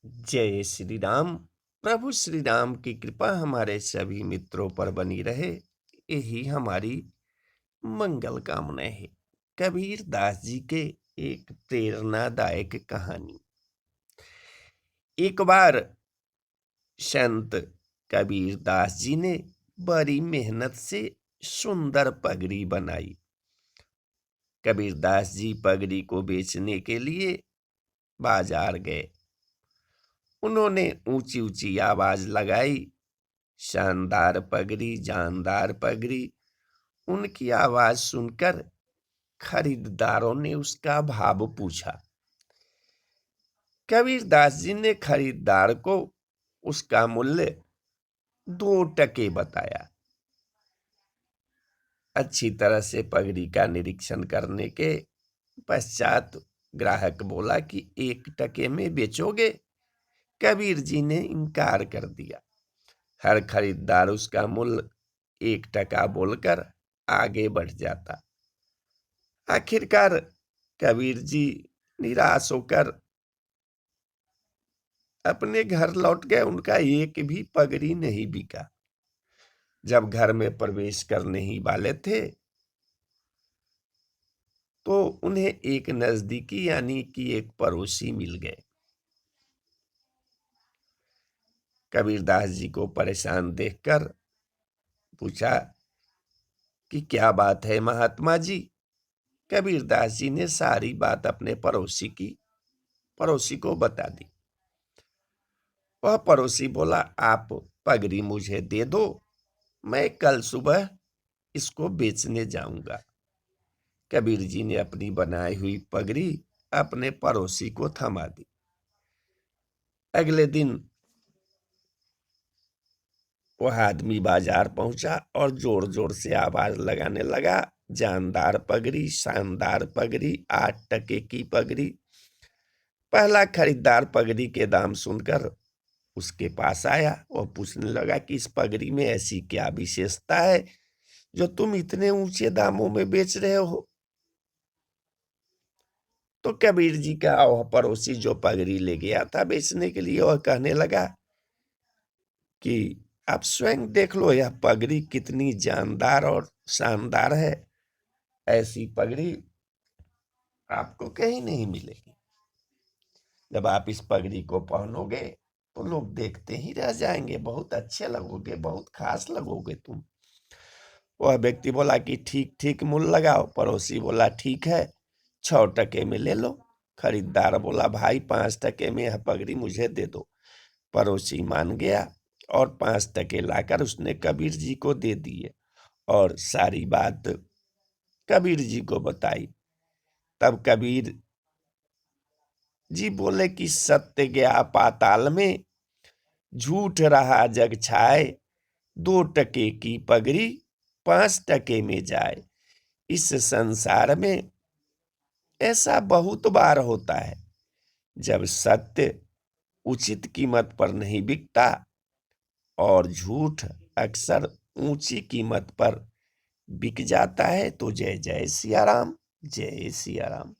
जय श्री राम। प्रभु श्री राम की कृपा हमारे सभी मित्रों पर बनी रहे, यही हमारी मंगल कामना है। कबीर दास जी के एक प्रेरणादायक कहानी। एक बार संत कबीर दास जी ने बड़ी मेहनत से सुंदर पगड़ी बनाई। कबीर दास जी पगड़ी को बेचने के लिए बाजार गए। उन्होंने ऊंची ऊंची आवाज लगाई, शानदार पगड़ी, जानदार पगड़ी। उनकी आवाज सुनकर खरीदारों ने उसका भाव पूछा। कबीर दास जी ने खरीदार को उसका मूल्य 2 टके बताया। अच्छी तरह से पगड़ी का निरीक्षण करने के पश्चात ग्राहक बोला कि 1 टके में बेचोगे? कबीर जी ने इनकार कर दिया। हर खरीदार उसका मूल्य 1 टका बोलकर आगे बढ़ जाता। आखिरकार कबीर जी निराश होकर अपने घर लौट गए। उनका एक भी पगड़ी नहीं बिका। जब घर में प्रवेश करने ही वाले थे तो उन्हें एक नजदीकी यानी कि एक पड़ोसी मिल गए। कबीरदास जी को परेशान देखकर पूछा कि क्या बात है महात्मा जी। कबीरदास जी ने सारी बात अपने पड़ोसी को बता दी। वह पड़ोसी बोला, आप पगड़ी मुझे दे दो, मैं कल सुबह इसको बेचने जाऊंगा। कबीर जी ने अपनी बनाई हुई पगड़ी अपने पड़ोसी को थमा दी। अगले दिन वह आदमी बाजार पहुंचा और जोर जोर से आवाज लगाने लगा, जानदार पगड़ी, शानदार पगड़ी, 8 टके की पगड़ी। पहला खरीदार पगड़ी के दाम सुनकर उसके पास आया। वह पूछने लगा कि इस पगड़ी में ऐसी क्या विशेषता है जो तुम इतने ऊंचे दामों में बेच रहे हो? तो कबीर जी का वह पड़ोसी जो पगड़ी ले गया था बेचने के लिए, वह कहने लगा कि आप स्वयं देख लो, यह पगड़ी कितनी जानदार और शानदार है। ऐसी पगड़ी आपको कहीं नहीं मिलेगी। जब आप इस पगड़ी को पहनोगे तो लोग देखते ही रह जाएंगे, बहुत अच्छे लगोगे, बहुत खास लगोगे तुम। वह व्यक्ति बोला कि ठीक ठीक मूल्य लगाओ। पड़ोसी बोला ठीक है, 6 टके में ले लो। खरीदार बोला भाई 5 टके में यह पगड़ी मुझे दे दो। पड़ोसी मान गया और 5 टके लाकर उसने कबीर जी को दे दिए और सारी बात कबीर जी को बताई। तब कबीर जी बोले कि सत्य गया पाताल में, झूठ रहा जग छाए, 2 टके की पगड़ी 5 टके में जाए। इस संसार में ऐसा बहुत बार होता है जब सत्य उचित कीमत पर नहीं बिकता और झूठ अक्सर ऊंची कीमत पर बिक जाता है। तो जय जय सिया राम, जय सिया राम।